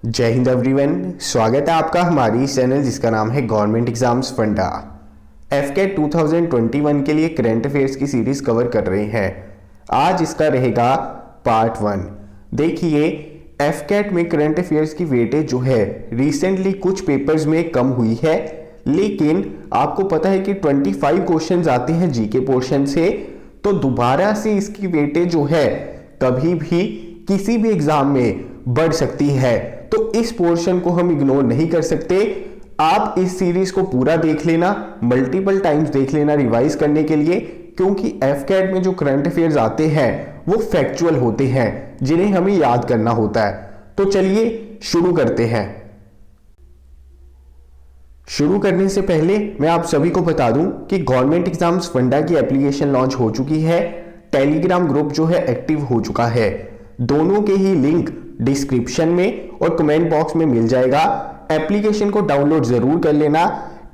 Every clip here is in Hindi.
जय हिंद एवरीवन, स्वागत है आपका हमारी चैनल जिसका नाम है गवर्नमेंट एग्जाम्स फंडा। एफकेट 2021 के लिए करंट अफेयर्स की सीरीज कवर कर रहे हैं। आज इसका रहेगा पार्ट 1। देखिए, एफकेट में करंट अफेयर्स की वेटेज जो है रिसेंटली कुछ पेपर्स में कम हुई है, लेकिन आपको पता है कि 25 क्वेश्चंस आते हैं जीके पोर्शन से, तो दोबारा से इसकी वेटेज जो है कभी भी किसी भी एग्जाम में बढ़ सकती है। तो इस पोर्शन को हम इग्नोर नहीं कर सकते। आप इस सीरीज को पूरा देख लेना, मल्टीपल टाइम्स देख लेना रिवाइज करने के लिए, क्योंकि एफकेट में जो करंट अफेयर्स आते हैं वो फैक्चुअल होते हैं जिन्हें हमें याद करना होता है। तो चलिए शुरू करते हैं। शुरू करने से पहले मैं आप सभी को बता दूं कि गवर्नमेंट एग्जाम्स फंडा की एप्लीकेशन लॉन्च हो चुकी है। टेलीग्राम ग्रुप जो है एक्टिव हो चुका है। दोनों के ही लिंक डिस्क्रिप्शन में और कमेंट बॉक्स में मिल जाएगा। एप्लीकेशन को डाउनलोड जरूर कर लेना।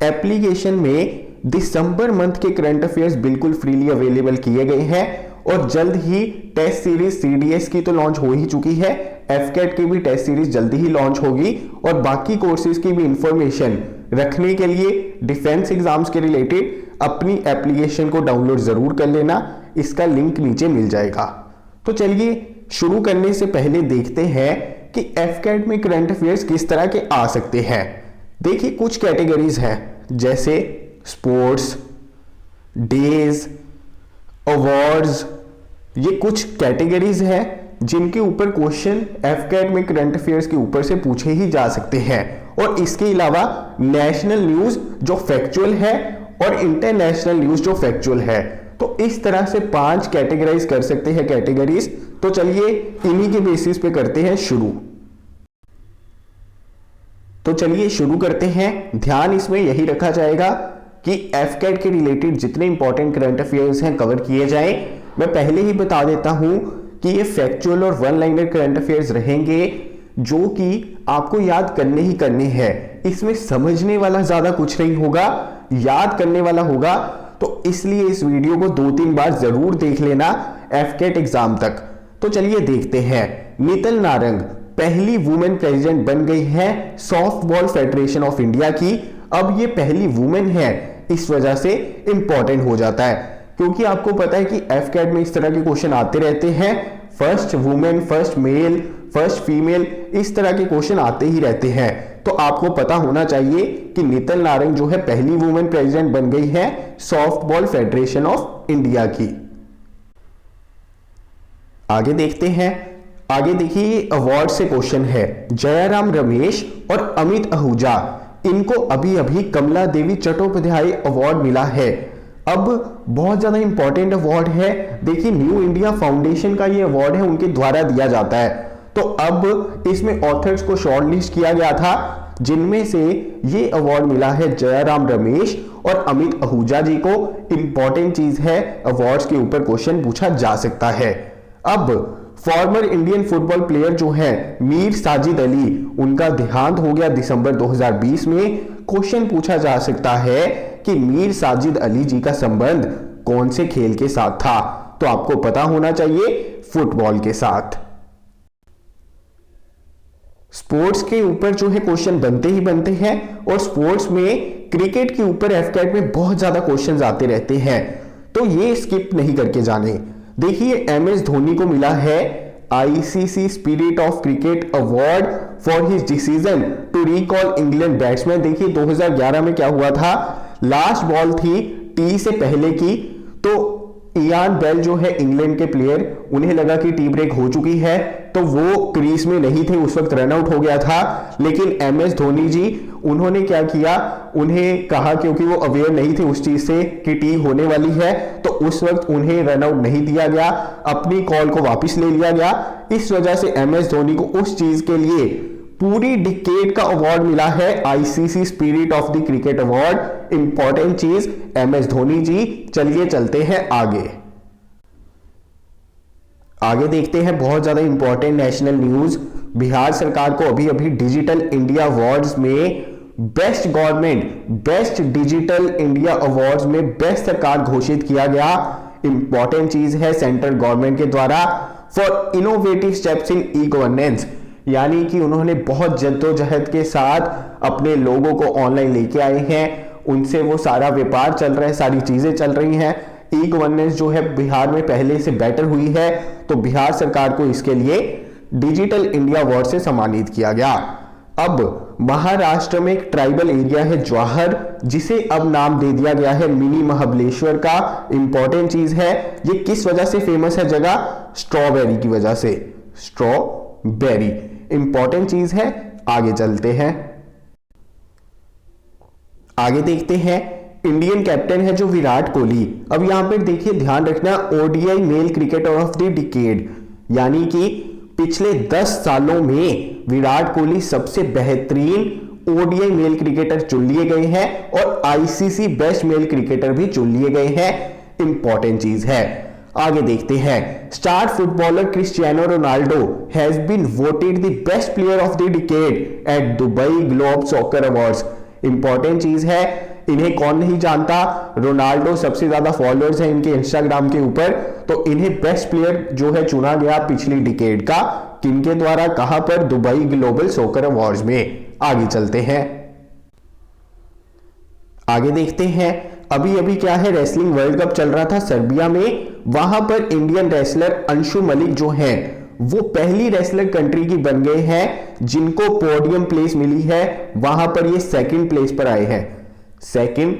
एप्लीकेशन में दिसंबर मंथ के करंट अफेयर्स बिल्कुल फ्रीली अवेलेबल किए गए हैं और जल्द ही टेस्ट सीरीज सीडीएस की तो लॉन्च हो ही चुकी है, एफकेट की भी टेस्ट सीरीज जल्दी ही लॉन्च होगी और बाकी कोर्सेज की भी इंफॉर्मेशन रखने के लिए डिफेंस एग्जाम्स के रिलेटेड अपनी एप्लीकेशन को डाउनलोड जरूर कर लेना। इसका लिंक नीचे मिल जाएगा। तो चलिए शुरू करने से पहले देखते हैं कि एफकेट में करंट अफेयर्स किस तरह के आ सकते हैं। देखिए, कुछ कैटेगरीज हैं जैसे स्पोर्ट्स, डेज, अवार्ड्स। ये कुछ कैटेगरीज हैं जिनके ऊपर क्वेश्चन एफकेट में करंट अफेयर्स के ऊपर से पूछे ही जा सकते हैं। और इसके अलावा नेशनल न्यूज जो फैक्चुअल है और इंटरनेशनल न्यूज जो फैक्चुअल है। तो इस तरह से 5 कैटेगराइज कर सकते हैं कैटेगरीज। तो चलिए इन्हीं के बेसिस पे करते हैं शुरू। तो चलिए शुरू करते हैं। ध्यान इसमें यही रखा जाएगा कि एफकेट के रिलेटेड जितने इंपॉर्टेंट करंट अफेयर्स हैं कवर किए जाएं। मैं पहले ही बता देता हूं कि ये फैक्चुअल और वन लाइनर करंट अफेयर्स रहेंगे जो कि आपको याद करने ही करने हैं। इसमें समझने वाला ज्यादा कुछ नहीं होगा, याद करने वाला होगा। तो इसलिए इस वीडियो को 2-3 बार जरूर देख लेना एफकेट एग्जाम तक। तो चलिए देखते हैं। नीतल नारंग पहली वुमेन प्रेसिडेंट बन गई है सॉफ्टबॉल फेडरेशन ऑफ इंडिया की। अब ये पहली वुमेन है, इस वजह से इंपॉर्टेंट हो जाता है, क्योंकि आपको पता है कि एफकेट में इस तरह के क्वेश्चन आते रहते हैं। First women, first male, first female, इस तरह के क्वेश्चन आते ही रहते हैं। तो आपको पता होना चाहिए कि नीतल नारंग जो है पहली वुमेन प्रेसिडेंट बन गई है सॉफ्टबॉल फेडरेशन ऑफ इंडिया की। आगे देखते हैं। आगे देखिए, अवार्ड से क्वेश्चन है। जयराम रमेश और अमित आहूजा, इनको अभी अभी कमला देवी चट्टोपाध्याय अवार्ड मिला है। अब बहुत ज्यादा इंपॉर्टेंट अवार्ड है। देखिए, न्यू इंडिया फाउंडेशन का ये अवार्ड है, उनके द्वारा दिया जाता है। तो अब इसमें ऑथर्स को शॉर्टलिस्ट किया गया था जिनमें से ये अवार्ड मिला है जयराम रमेश और अमित आहूजा जी को। इंपॉर्टेंट चीज है, अवार्ड्स के ऊपर क्वेश्चन पूछा जा सकता है। अब फॉर्मर इंडियन फुटबॉल प्लेयर जो है मीर साजिद अली, उनका देहांत हो गया दिसंबर 2020 में। क्वेश्चन पूछा जा सकता है कि मीर साजिद अली जी का संबंध कौन से खेल के साथ था। तो आपको पता होना चाहिए फुटबॉल के साथ। स्पोर्ट्स के ऊपर जो है क्वेश्चन बनते ही बनते हैं और स्पोर्ट्स में क्रिकेट के ऊपर एफकेट में बहुत ज्यादा क्वेश्चंस आते रहते हैं, तो ये स्किप नहीं करके जाने। देखिए, एमएस धोनी को मिला है ICC spirit of cricket award for his decision to recall England batsman. देखिए 2011 में क्या हुआ था, लास्ट बॉल थी टी से पहले की, तो इयान बेल जो है इंग्लैंड के प्लेयर, उन्हें लगा कि टी ब्रेक हो चुकी है, तो वो क्रीज में नहीं थे, उस वक्त रन आउट हो गया था। लेकिन एमएस धोनी जी, उन्होंने क्या किया, उन्हें कहा, क्योंकि वो अवेयर नहीं थे उस चीज से कि टी होने वाली है, तो उस वक्त उन्हें रन आउट नहीं दिया गया, अपनी कॉल को वापस ले लिया गया। इस वजह से एमएस धोनी को उस चीज के लिए पूरी डिकेड का अवार्ड मिला है, ICC spirit of the cricket award. Important चीज एमएस धोनी जी। चलिए चलते हैं आगे। आगे देखते हैं बहुत ज्यादा इंपॉर्टेंट नेशनल न्यूज। बिहार सरकार को अभी अभी डिजिटल इंडिया अवार्ड्स में best government, best digital India awards में बेस्ट सरकार घोषित किया गया। इंपॉर्टेंट चीज है सेंट्रल गवर्नमेंट के द्वारा for innovative steps in e governance. यानी कि उन्होंने बहुत जद्दोजहद के साथ अपने लोगों को ऑनलाइन लेके आए हैं, उनसे वो सारा व्यापार चल रहा है, सारी चीजें चल रही हैं। ई गवर्नेंस जो है बिहार में पहले से बेटर हुई है, तो बिहार सरकार को इसके लिए डिजिटल इंडिया अवार्ड से सम्मानित किया गया। अब महाराष्ट्र में एक ट्राइबल एरिया है जवाहर, जिसे अब नाम दे दिया गया है मिनी महाबलेश्वर का। इंपॉर्टेंट चीज है, ये किस वजह से फेमस है जगह? स्ट्रॉबेरी की वजह से, स्ट्रॉबेरी इंपॉर्टेंट चीज है। आगे चलते हैं, आगे देखते हैं। इंडियन कैप्टन है जो विराट कोहली। अब यहां पर देखिए, ध्यान रखना, ODI male cricketer of the decade, यानी कि पिछले 10 सालों में विराट कोहली सबसे बेहतरीन ओडीआई मेल क्रिकेटर चुन लिए गए हैं और आईसीसी बेस्ट मेल क्रिकेटर भी चुन लिए गए हैं। इंपॉर्टेंट चीज है। आगे देखते हैं, star footballer Cristiano Ronaldo has been voted the best player of the decade at Dubai Globe Soccer Awards. Important चीज है, इन्हें कौन नहीं जानता, रोनाल्डो सबसे ज्यादा फॉलोअर्स हैं इनके इंस्टाग्राम के ऊपर, तो इन्हें बेस्ट प्लेयर जो है चुना गया पिछली डिकेड का, किनके द्वारा, कहां पर? दुबई ग्लोबल सॉकर अवार्ड्स में। आगे चलते हैं, आगे देखते हैं। अभी अभी क्या है, रेसलिंग वर्ल्ड कप चल रहा था सर्बिया में, वहां पर इंडियन रेसलर अंशु मलिक जो है वो पहली रेसलर कंट्री की बन गए हैं जिनको पोडियम प्लेस मिली है। वहां पर ये सेकंड प्लेस पर आए हैं, सेकंड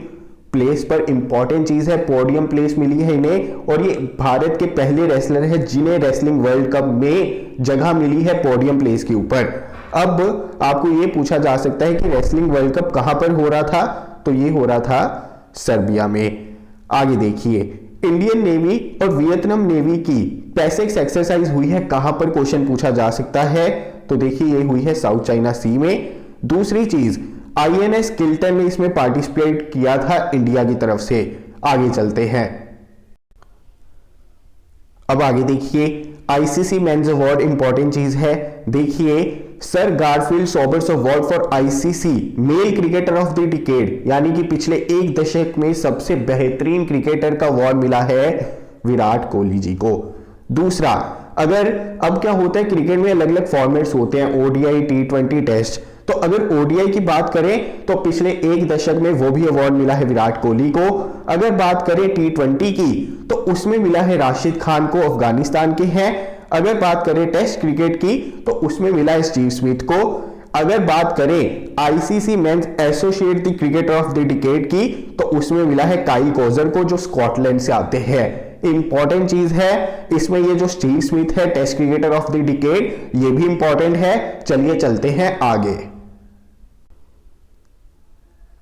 प्लेस पर। इंपॉर्टेंट चीज है, पोडियम प्लेस मिली है इन्हें, और ये भारत के पहले रेसलर हैं जिन्हें रेसलिंग वर्ल्ड कप में जगह मिली है पोडियम प्लेस के ऊपर। अब आपको ये पूछा जा सकता है कि रेसलिंग वर्ल्ड कप कहां पर हो रहा था, तो ये हो रहा था सर्बिया में। आगे देखिए, इंडियन नेवी और वियतनाम नेवी की पैसेक्स एक्सरसाइज हुई है कहां पर, क्वेश्चन पूछा जा सकता है। तो देखिए, ये हुई है साउथ चाइना सी में। दूसरी चीज, आईएनएस किल्टन ने इसमें पार्टिसिपेट किया था इंडिया की तरफ से। आगे चलते हैं, अब आगे देखिए, आईसीसी मेंस अवार्ड इंपॉर्टेंट चीज है। देखिए, sir Garfield Sobers award for ICC male cricketer of the decade, यानी कि पिछले एक दशक में सबसे बेहतरीन क्रिकेटर का अवार्ड मिला है विराट कोहली जी को। दूसरा, अगर अब क्या होता है, क्रिकेट में अलग अलग फॉर्मेट्स होते हैं, ओडीआई, टी20, टेस्ट। तो अगर ओडीआई की बात करें तो पिछले एक दशक में वो भी अवार्ड मिला है विराट कोहली को। अगर बात करें टी20 की तो उसमें मिला है राशिद खान को, अफगानिस्तान के हैं। अगर बात करें टेस्ट क्रिकेट की तो उसमें मिला है स्टीव स्मिथ को। अगर बात करें ICC men's associate the cricketer of the decade की तो उसमें मिला है काइल कोजर को, जो स्कॉटलैंड से आते हैं। इंपॉर्टेंट चीज है इसमें, ये जो स्टीव स्मिथ है test cricketer of the decade, ये भी इंपॉर्टेंट है। चलिए चलते हैं आगे,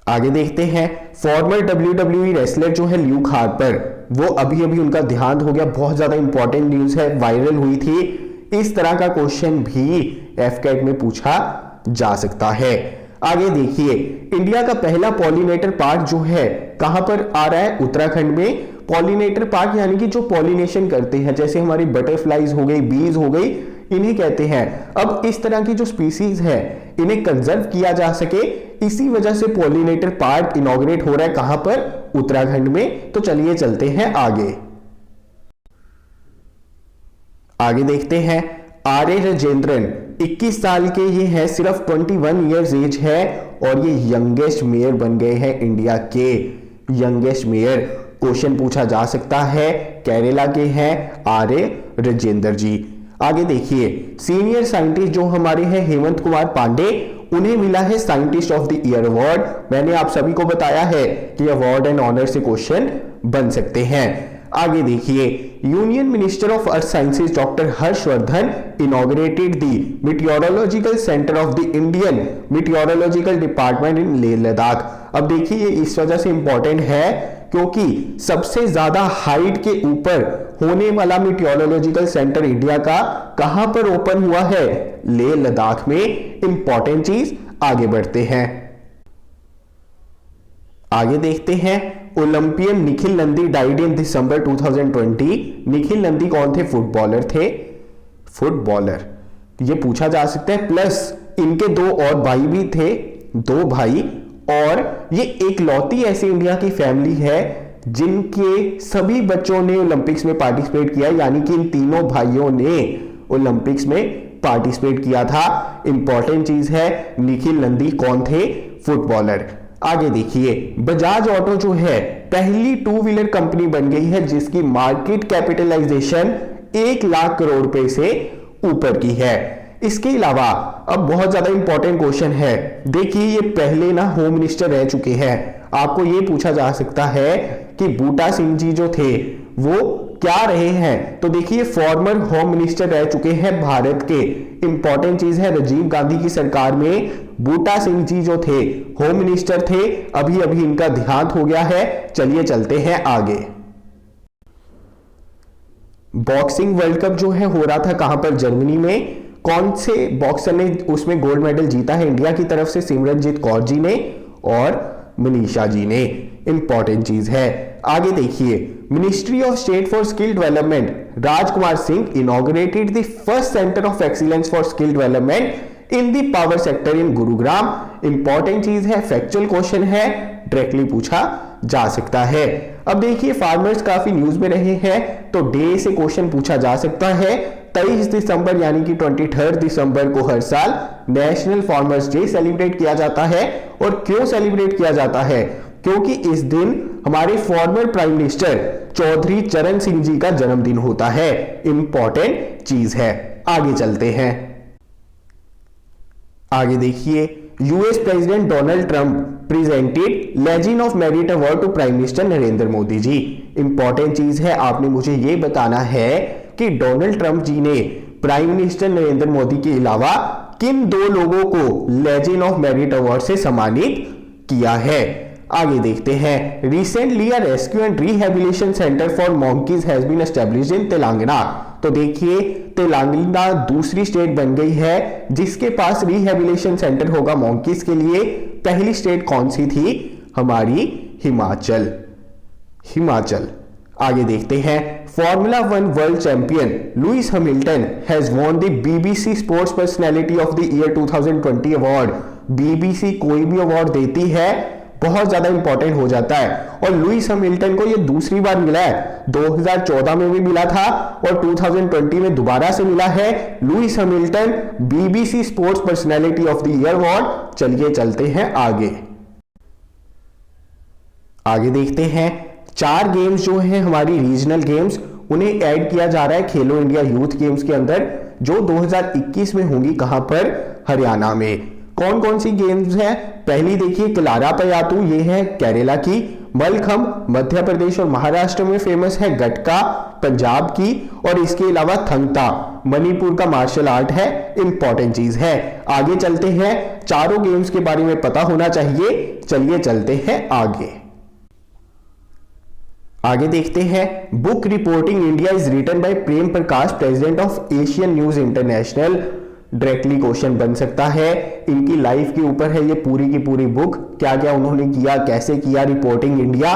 आगे देखते हैं। फॉर्मर WWE रेसलर जो है ल्यूक हार्पर, वो अभी अभी उनका देहांत हो गया। बहुत ज्यादा इंपॉर्टेंट न्यूज है, वायरल हुई थी। इस तरह का क्वेश्चन भी एफकेट में पूछा जा सकता है। आगे देखिए, इंडिया का पहला पॉलिनेटर पार्क जो है कहां पर आ रहा है? उत्तराखंड में। पॉलिनेटर पार्क यानी कि जो पॉलिनेशन करते हैं, जैसे हमारी बटरफ्लाईज हो गई, बीज हो गई, इन्हें कहते हैं। अब इस तरह की जो स्पीसीज है इन्हें कंजर्व किया जा सके, इसी वजह से पॉलिनेटर पार्क इनॉग्रेट हो रहा है कहां पर? उत्तराखंड में। तो चलिए चलते हैं आगे, आगे देखते हैं। आर्य राजेंद्रन 21 साल के ये हैं, सिर्फ 21 इयर्स एज है और ये यंगेस्ट मेयर बन गए हैं इंडिया के। यंगेस्ट मेयर क्वेश्चन पूछा जा सकता है, केरला के हैं आर्य राजेंद्र जी। आगे देखिए, सीनियर साइंटिस्ट जो हमारे हैं हेमंत कुमार पांडे, उन्हें मिला है scientist of the year award. मैंने आप सभी को बताया है कि अवार्ड एंड ऑनर से क्वेश्चन बन सकते हैं। आगे देखिए, union minister of earth sciences doctor Harshvardhan inaugurated the meteorological centre of the Indian meteorological department in Leh Ladakh. अब देखिए, ये इस वजह से इंपॉर्टेंट है क्योंकि सबसे ज्यादा हाइट के ऊपर होने वाला मीटियोरोलॉजिकल सेंटर इंडिया का कहां पर ओपन हुआ है? लेह लद्दाख में। इंपॉर्टेंट चीज, आगे बढ़ते हैं, आगे देखते हैं। Olympian Nikhil Nandi died in December 2020। Nikhil Nandi कौन थे? फुटबॉलर थे, फुटबॉलर, ये पूछा जा सकता है। प्लस इनके दो और भाई भी थे, दो भाई, और ये एकलौती ऐसी इंडिया की फैमिली है जिनके सभी बच्चों ने ओलंपिक्स में पार्टिसिपेट किया, यानी कि इन तीनों भाइयों ने ओलंपिक्स में पार्टिसिपेट किया था। इंपॉर्टेंट चीज है, निखिल नंदी कौन थे? फुटबॉलर। आगे देखिए, बजाज ऑटो जो है पहली टू व्हीलर कंपनी बन गई है जिसकी मार्केट कैपिटलाइजेशन 1 लाख करोड़ रुपए से ऊपर की है। इसके अलावा अब बहुत ज्यादा इंपॉर्टेंट क्वेश्चन है, देखिए ये पहले ना होम मिनिस्टर रह चुके हैं। आपको ये पूछा जा सकता है कि बूटा सिंह जी जो थे वो क्या रहे हैं? तो देखिए फॉर्मर होम मिनिस्टर रह चुके हैं भारत के। इंपॉर्टेंट चीज है, राजीव गांधी की सरकार में बूटा सिंह जी जो थे होम मिनिस्टर थे, अभी अभी इनका देहांत हो गया है। चलिए चलते हैं आगे। बॉक्सिंग वर्ल्ड कप जो है हो रहा था कहां पर? जर्मनी में। कौन से बॉक्सर ने उसमें गोल्ड मेडल जीता है? इंडिया की तरफ से सिमरनजीत कौर जी ने और मनीषा जी ने। इंपॉर्टेंट चीज है, आगे देखिए, ministry of state for skill development Rajkumar Singh inaugurated the first centre of excellence for skill development in the power sector in Gurugram. Important चीज है, फैक्चुअल क्वेश्चन है, डायरेक्टली पूछा जा सकता है। अब देखिए फार्मर्स काफी न्यूज में रहे हैं तो डे से क्वेश्चन पूछा जा सकता है। 23 दिसंबर यानी कि 23 दिसंबर को हर साल नेशनल फार्मर्स डे सेलिब्रेट किया जाता है। और क्यों सेलिब्रेट किया जाता है? क्योंकि इस दिन हमारे फॉर्मर प्राइम मिनिस्टर चौधरी चरण सिंह जी का जन्मदिन होता है। इंपॉर्टेंट चीज है, आगे चलते हैं। आगे देखिए, US president Donald Trump presented Legend of Merit award to prime minister Narendra Modi ji. Important चीज है, आपने मुझे यह बताना है कि डोनाल्ड ट्रंप जी ने प्राइम मिनिस्टर नरेंद्र मोदी के अलावा किन 2 लोगों को लेजेंड ऑफ मेरिट अवार्ड से सम्मानित किया है। आगे देखते हैं, recently a rescue and rehabilitation centre for monkeys has been established in Telangana. तो देखिए तेलंगाना दूसरी स्टेट बन गई है जिसके पास रिहेबिलिटेशन सेंटर होगा मंकीज के लिए। पहली स्टेट कौन सी थी? हमारी हिमाचल। आगे देखते हैं, formula 1 world champion Lewis Hamilton has won the BBC sports personality of the year 2020 award. BBC कोई भी अवार्ड देती है बहुत ज्यादा इंपॉर्टेंट हो जाता है और लुइस हैमिल्टन को यह दूसरी बार मिला है। 2014 में भी मिला था और 2020 में दोबारा से मिला है। Lewis Hamilton BBC sports personality of the year award. चलिए चलते हैं आगे देखते हैं, 4 गेम्स जो है हमारी रीजनल गेम्स उन्हें ऐड किया जा रहा है खेलो इंडिया यूथ गेम्स के अंदर जो 2021 में होंगी। कहां पर? हरियाणा में। कौन कौन सी गेम्स है? पहली देखिए कलारा पयातु, ये है केरला की। मलखम्ब मध्य प्रदेश और महाराष्ट्र में फेमस है। गटका पंजाब की। और इसके अलावा थंगता मणिपुर का मार्शल आर्ट है। इंपॉर्टेंट चीज है, आगे चलते हैं। चारों गेम्स के बारे में पता होना चाहिए। चलिए चलते हैं आगे देखते हैं, book Reporting India is written by Prem Prakash, president of Asian News International. Directly question बन सकता है, इनकी लाइफ के ऊपर है ये पूरी की पूरी बुक। क्या क्या उन्होंने किया, कैसे किया रिपोर्टिंग इंडिया।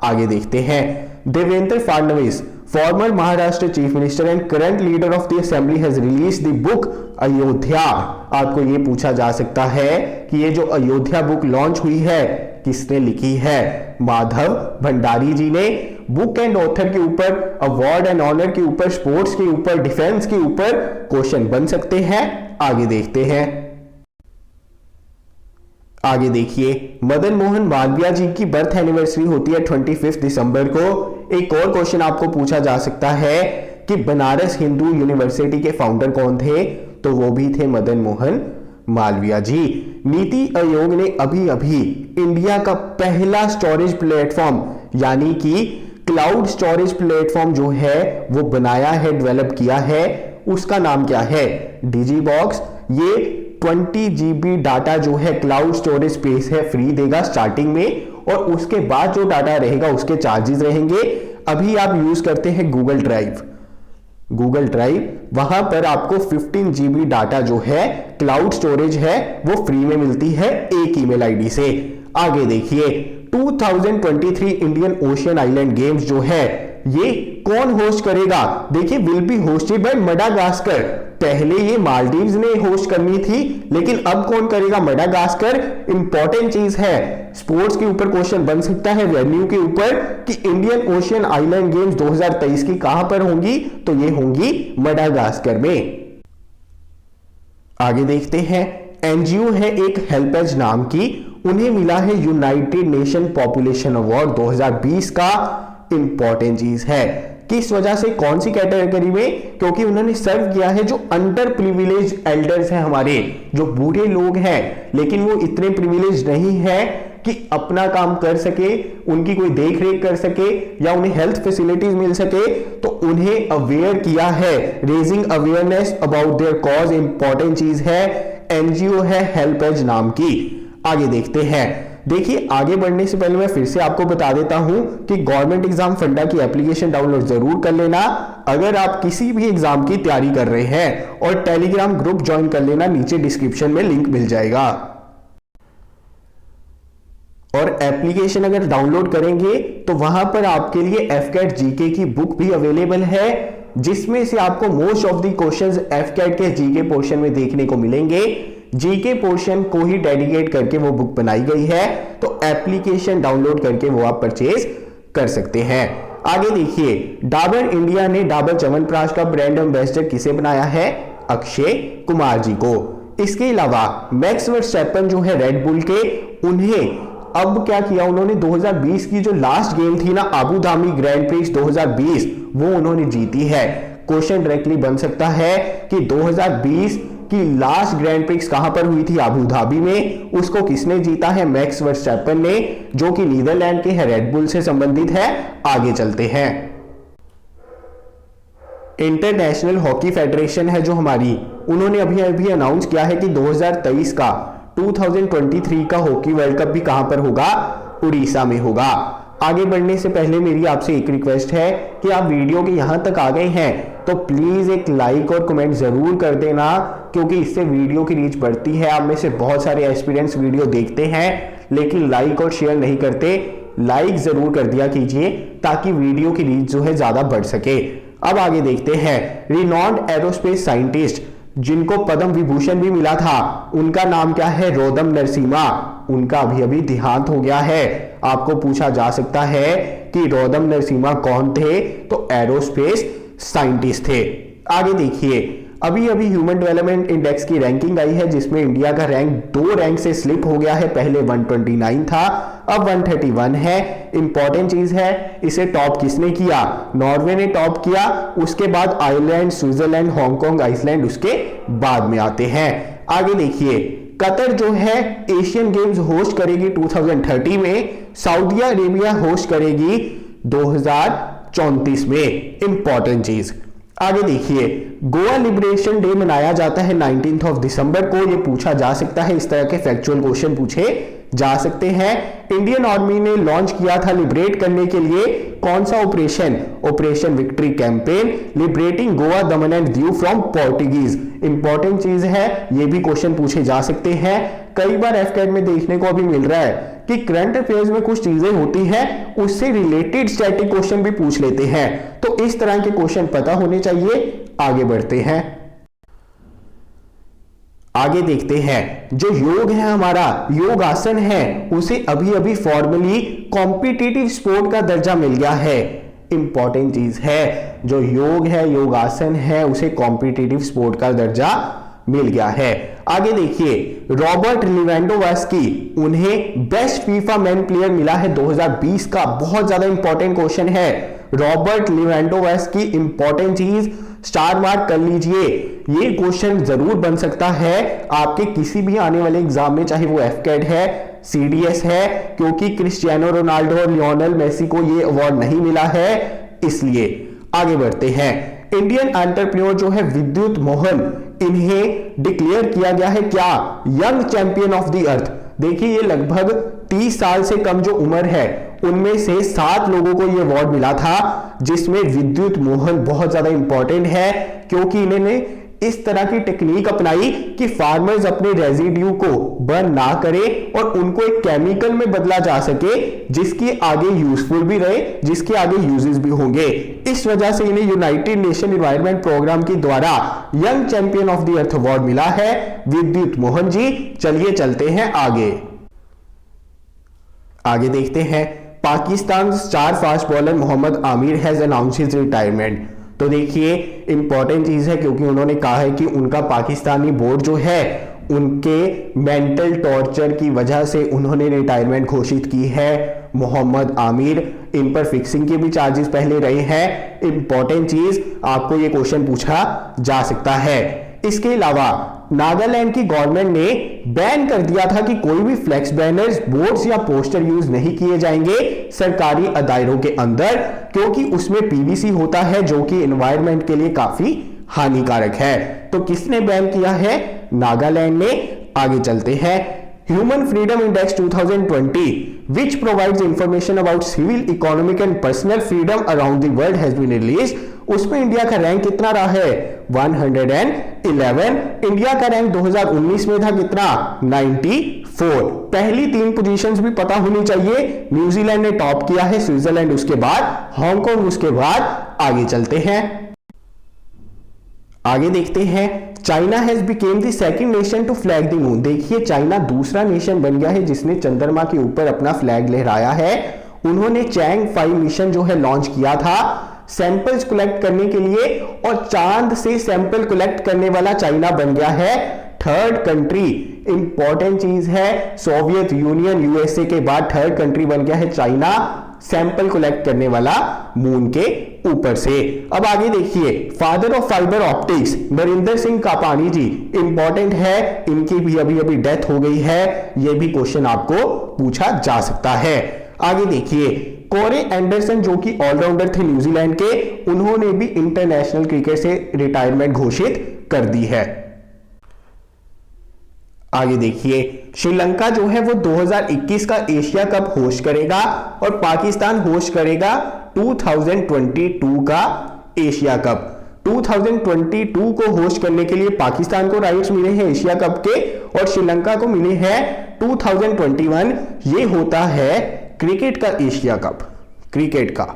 आगे देखते हैं, Devendra Fadnavis farmer Maharashtra chief minister and current leader of the assembly has released the book Ayodhya. आपको ये पूछा जा सकता है कि ये जो अयोध्या बुक लॉन्च हुई है किसने लिखी है? माधव भंडारी जी ने। बुक एंड ऑथर के ऊपर, अवार्ड एंड ऑनर के ऊपर, स्पोर्ट्स के ऊपर, डिफेंस के ऊपर क्वेश्चन बन सकते हैं। आगे देखते हैं, आगे देखिए, मदन मोहन मालवीय जी की बर्थ एनिवर्सरी होती है 25 दिसंबर को। एक और क्वेश्चन आपको पूछा जा सकता है कि बनारस हिंदू यूनिवर्सिटी के फाउंडर कौन थे? तो वो भी थे मदन मोहन मालवीय जी। नीति आयोग ने अभी अभी इंडिया का पहला स्टोरेज प्लेटफॉर्म यानी कि क्लाउड स्टोरेज प्लेटफॉर्म जो है वो बनाया है, डेवलप किया है। उसका नाम क्या है? डिजीबॉक्स। ये 20 GB डाटा जो है क्लाउड स्टोरेज स्पेस है फ्री देगा स्टार्टिंग में, और उसके बाद जो डाटा रहेगा उसके चार्जेस रहेंगे। अभी आप यूज करते हैं गूगल ड्राइव, वहां पर आपको 15 GB डाटा जो है क्लाउड स्टोरेज है वो फ्री में मिलती है एक ईमेल आईडी से। आगे देखिए, 2023 इंडियन ओशियन आइलैंड गेम्स जो है ये कौन होस्ट करेगा? देखिए, will be hosted by Madagascar. पहले ये मालदीव्स ने होस्ट करनी थी, लेकिन अब कौन करेगा? मडागास्कर। इंपॉर्टेंट चीज है, स्पोर्ट्स के ऊपर क्वेश्चन बन सकता है, वेन्यू के ऊपर, कि इंडियन ओशियन आइलैंड गेम्स 2023 की कहां पर होंगी? तो ये होंगी मडागास्कर में। आगे देखते हैं, एनजीओ है एक हेल्पेज नाम की, उन्हें मिला है यूनाइटेड नेशन पॉपुलेशन अवार्ड 2020 का। इंपॉर्टेंट चीज है, किस वजह से, कौन सी कैटेगरी में, क्योंकि उन्होंने सर्व किया है जो अंडर प्रिविलेज एल्डर्स हैं हमारे, जो बूढ़े लोग हैं लेकिन वो इतने प्रिविलेज नहीं है कि अपना काम कर सके, उनकी कोई देख रेख कर सके या उन्हें हेल्थ फैसिलिटीज मिल सके, तो उन्हें अवेयर किया है, raising awareness about their cause. Important चीज है, एनजीओ है हेल्पेज नाम की। आगे देखते हैं, देखिए आगे बढ़ने से पहले मैं फिर से आपको बता देता हूं कि गवर्नमेंट एग्जाम फंडा की एप्लीकेशन डाउनलोड जरूर कर लेना अगर आप किसी भी एग्जाम की तैयारी कर रहे हैं, और टेलीग्राम ग्रुप ज्वाइन कर लेना, नीचे डिस्क्रिप्शन में लिंक मिल जाएगा। और एप्लीकेशन अगर डाउनलोड करेंगे तो वहां पर आपके लिए एफकेट जीके की बुक भी अवेलेबल है, जिसमें से आपको मोस्ट ऑफ द क्वेश्चंस एफकेट के जीके पोर्शन में देखने को मिलेंगे। जीके पोर्शन को ही डेडिकेट करके वो बुक बनाई गई है, तो एप्लीकेशन डाउनलोड करके वो आप परचेज कर सकते हैं। आगे देखिए, डाबर इंडिया ने डाबर च्यवनप्राश का ब्रांड एम्बेसडर किसे बनाया है? अक्षय कुमार जी को। इसके अलावा मैक्स वर्स्टैपन जो है रेड बुल के, उन्हें अब क्या किया उन्होंने, 2020 की जो लास्ट गेम थी ना अबू धाबी ग्रैंड प्रिक्स 2020, वो उन्होंने जीती है। क्वेश्चन डायरेक्टली बन सकता है कि 2020 की लास्ट ग्रैंड प्रिक्स कहां पर हुई थी? अबू धाबी में। उसको किसने जीता है? मैक्स वर्स्टैपन ने, जो कि नीदरलैंड के है, रेड बुल से संबंधित है। आगे चलते हैं, इंटरनेशनल हॉकी फेडरेशन है जो हमारी, उन्होंने अभी अनाउंस किया है कि 2023 का 2023 का हॉकी वर्ल्ड कप भी कहां पर होगा? उड़ीसा में होगा। आगे बढ़ने से पहले मेरी आपसे एक रिक्वेस्ट है कि आप वीडियो के यहां तक आ गए हैं तो प्लीज एक लाइक और कमेंट जरूर कर देना, क्योंकि इससे वीडियो की रीच बढ़ती है। आप में से बहुत सारे एस्पिरेंट्स वीडियो देखते हैं लेकिन लाइक और शेयर नहीं करते। लाइक जरूर कर दिया कीजिए ताकि वीडियो की रीच जो है ज्यादा बढ़ सके। अब आगे देखते हैं, रिनॉन्ड एरोस्पेस साइंटिस्ट जिनको पद्म विभूषण भी मिला था, उनका नाम क्या है? रोदम नरसिम्हा। उनका अभी देहांत हो गया है। आपको पूछा जा सकता है कि रोदम नरसिम्हा कौन थे? तो एरोस्पेस साइंटिस्ट थे। आगे देखिए, अभी ह्यूमन डेवलपमेंट इंडेक्स की रैंकिंग आई है, जिसमें इंडिया का रैंक 2 रैंक से स्लिप हो गया है। पहले 129 था, अब 131 है। इंपॉर्टेंट चीज है, इसे टॉप किसने किया? नॉर्वे ने टॉप किया, उसके बाद आयरलैंड, स्विट्जरलैंड, हांगकांग, आइसलैंड उसके बाद में आते हैं। आगे देखिए, कतर जो है एशियन गेम्स होस्ट करेगी 2030 में, सऊदी अरेबिया होस्ट करेगी 2034 में। इंपॉर्टेंट चीज। आगे देखिए, गोवा लिबरेशन डे मनाया जाता है 19 ऑफ दिसंबर को। ये पूछा जा सकता है, इस तरह के फैक्चुअल क्वेश्चन पूछे जा सकते हैं। इंडियन आर्मी ने लॉन्च किया था लिबरेट करने के लिए कौन सा operation? Operation victory campaign, liberating Goa, Daman and Diu from Portuguese. Important चीज है, ये भी क्वेश्चन पूछे जा सकते हैं। कई बार एफकेट में देखने को अभी मिल रहा है कि करंट अफेयर्स में कुछ चीजें होती हैं, उससे रिलेटेड स्टैटिक क्वेश्चन भी पूछ लेते हैं, तो इस तरह के क्वेश्चन पता होने चाहिए। आगे बढ़ते हैं, आगे देखते हैं, जो योग है हमारा, योगासन है, उसे अभी फॉर्मली कॉम्पिटिटिव स्पोर्ट का दर्जा मिल गया है। इंपॉर्टेंट चीज है, जो योग है, योगासन है, उसे कॉम्पिटिटिव स्पोर्ट का दर्जा मिल गया है। आगे देखिए, रॉबर्ट लेवेंडोव्स्की, उन्हें बेस्ट फीफा मैन प्लेयर मिला है 2020 का। बहुत ज्यादा इंपॉर्टेंट क्वेश्चन है, रॉबर्ट लेवेंडोव्स्की। इंपॉर्टेंट चीज स्टार मार्क कर लीजिए, ये क्वेश्चन जरूर बन सकता है आपके किसी भी आने वाले एग्जाम में, चाहे वो एफकेट है, सीडीएस है, क्योंकि क्रिस्टियानो रोनाल्डो और लियोनेल मेसी को ये अवार्ड नहीं मिला है, इसलिए। आगे बढ़ते हैं, इंडियन एंटरप्रेन्योर जो है विद्युत मोहन, इन्हें डिक्लेयर किया गया है क्या? Young champion of the earth. देखिए, ये लगभग 30 साल से कम जो उम्र है, उनमें से 7 लोगों को ये अवार्ड मिला था, जिसमें विद्युत मोहन बहुत ज्यादा इंपॉर्टेंट है, क्योंकि इन्होंने इस तरह की टेक्निक अपनाई कि फार्मर्स अपने रेजिड्यू को बर्न ना करें और उनको एक केमिकल में बदला जा सके, जिसकी आगे यूजफुल भी रहे, जिसके आगे यूजेस भी होंगे। इस वजह से इन्हें यूनाइटेड नेशन एनवायरनमेंट प्रोग्राम के द्वारा young champion of the earth award मिला है, विद्युत मोहन जी। चलिए चलते हैं आगे। आगे देखते हैं, Pakistan star fast bowler Mohammad Amir has announced his retirement. तो देखिए इंपॉर्टेंट चीज है, क्योंकि उन्होंने कहा है कि उनका पाकिस्तानी बोर्ड जो है उनके मेंटल टॉर्चर की वजह से उन्होंने रिटायरमेंट घोषित की है। मोहम्मद आमिर, इन पर फिक्सिंग के भी चार्जेस पहले रहे हैं। इंपॉर्टेंट चीज, आपको ये क्वेश्चन पूछा जा सकता है। इसके अलावा नागालैंड की गवर्नमेंट ने बैन कर दिया था कि कोई भी फ्लेक्स बैनर्स, बोर्ड्स या पोस्टर यूज नहीं किए जाएंगे सरकारी दायरों के अंदर, क्योंकि उसमें पीवीसी होता है जो कि एनवायरनमेंट के लिए काफी हानिकारक है। तो किसने बैन किया है? नागालैंड ने। आगे चलते हैं। Human freedom index 2020 which provides information about civil, economic and personal freedom around the world has been released। उसमें इंडिया का रैंक कितना रहा है? 111। इंडिया का रैंक 2019 में था कितना? 94। पहली 3 पोजीशंस भी पता होनी चाहिए। न्यूजीलैंड ने टॉप किया है, स्विट्जरलैंड उसके बाद, हांगकांग उसके बाद। आगे चलते हैं, आगे देखते हैं। China has became the second nation to flag the moon. देखिए चाइना दूसरा नेशन बन गया है जिसने चंद्रमा के ऊपर अपना फ्लैग लहराया है। उन्होंने चैंग 5 मिशन जो है लॉन्च किया था सैंपल्स कलेक्ट करने के लिए, और चांद से सैंपल कलेक्ट करने वाला चाइना बन गया है 3rd कंट्री। इंपॉर्टेंट चीज है, सोवियत यूनियन यूएसए के बाद 3rd कंट्री बन गया है चाइना सैंपल कलेक्ट करने वाला मून के ऊपर से। अब आगे देखिए, father of fibre optics Narendra Singh Kapany ji, important है, इनकी भी अभी अभी डेथ हो गई है। यह भी क्वेश्चन आपको पूछा जा सकता है। आगे देखिए, कोरे एंडरसन जो कि ऑलराउंडर थे न्यूजीलैंड के, उन्होंने भी इंटरनेशनल क्रिकेट से रिटायरमेंट घोषित कर दी है। आगे देखिए, श्रीलंका जो है वो 2021 का एशिया कप होस्ट करेगा और पाकिस्तान होस्ट करेगा 2022 का एशिया कप। 2022 को होस्ट करने के लिए पाकिस्तान को राइट्स मिले हैं एशिया कप के, और श्रीलंका को मिले हैं 2021। ये होता है क्रिकेट का एशिया कप, क्रिकेट का।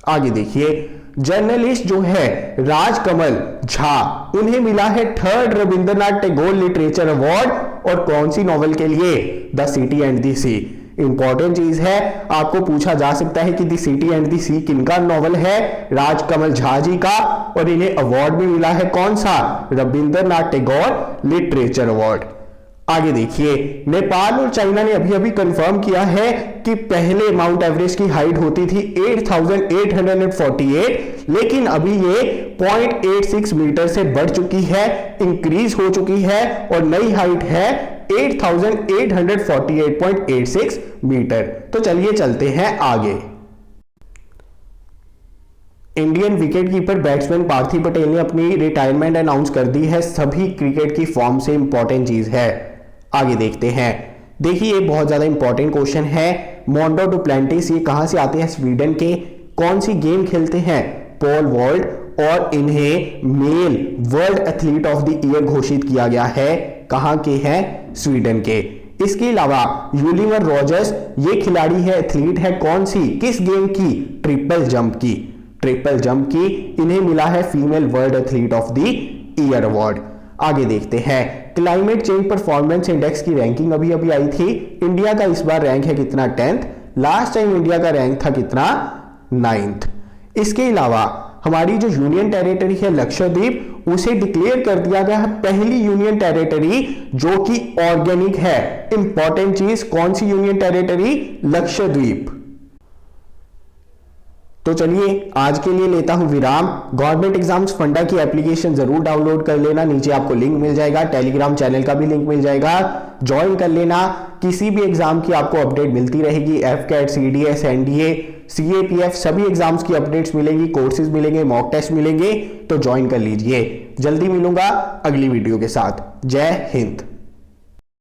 आगे देखिए, जर्नलिस्ट जो है राजकमल झा, उन्हें मिला है 3rd Rabindranath Tagore literature award, और कौन सी नॉवेल के लिए? The city and the sea. Important चीज है, आपको पूछा जा सकता है कि the city and the sea किनका नॉवल है? राजकमल झा जी का, और इन्हें अवार्ड भी मिला है कौन सा? Rabindranath Tagore literature award. आगे देखिए, नेपाल और चाइना ने अभी अभी कंफर्म किया है कि पहले माउंट एवरेस्ट की हाइट होती थी 8,848, लेकिन अभी ये 0.86 मीटर से बढ़ चुकी है, इंक्रीज हो चुकी है, और नई हाइट है 8,848.86 मीटर। तो चलिए चलते हैं आगे। इंडियन विकेटकीपर बैट्समैन पार्थिव पटेल ने अपनी रिटायरमेंट अनाउंस कर दी है सभी क्रिकेट की फॉर्म से। इंपॉर्टेंट चीज है, आगे देखते हैं। देखिए बहुत ज्यादा इंपॉर्टेंट क्वेश्चन है। मोंडो डुप्लेंटिस ये कहां से आते हैं? स्वीडन के। कौन सी गेम खेलते हैं? पोल वॉल्ट, और इन्हें male world athlete of the year घोषित किया गया है। कहां के हैं? स्वीडन के। इसके अलावा यूलिवर रॉजर्स ये खिलाड़ी है, एथलीट है, कौन सी, किस गेम की? ट्रिपल जंप की, ट्रिपल जंप की। इन्हें मिला है female world athlete of the year award. आगे देखते हैं, क्लाइमेट चेंज परफॉर्मेंस इंडेक्स की रैंकिंग अभी अभी आई थी। इंडिया का इस बार रैंक है कितना? 10th। लास्ट टाइम इंडिया का रैंक था कितना? 9th। इसके अलावा हमारी जो यूनियन टेरिटरी है लक्षद्वीप, उसे डिक्लेयर कर दिया गया है पहली यूनियन टेरिटरी जो कि ऑर्गेनिक है। इंपॉर्टेंट चीज, कौन सी यूनियन टेरिटरी? लक्षद्वीप। तो चलिए आज के लिए लेता हूं विराम। गवर्नमेंट एग्जाम्स फंडा की एप्लीकेशन जरूर डाउनलोड कर लेना, नीचे आपको लिंक मिल जाएगा, टेलीग्राम चैनल का भी लिंक मिल जाएगा, ज्वाइन कर लेना। किसी भी एग्जाम की आपको अपडेट मिलती रहेगी, एफकेट, सीडीएस, एनडीए, सीएपीएफ, सभी एग्जाम्स की अपडेट्स मिलेंगी, कोर्सेज मिलेंगे, मॉक टेस्ट मिलेंगे, तो ज्वाइन कर लीजिए। जल्दी मिलूंगा अगली वीडियो के साथ। जय हिंद।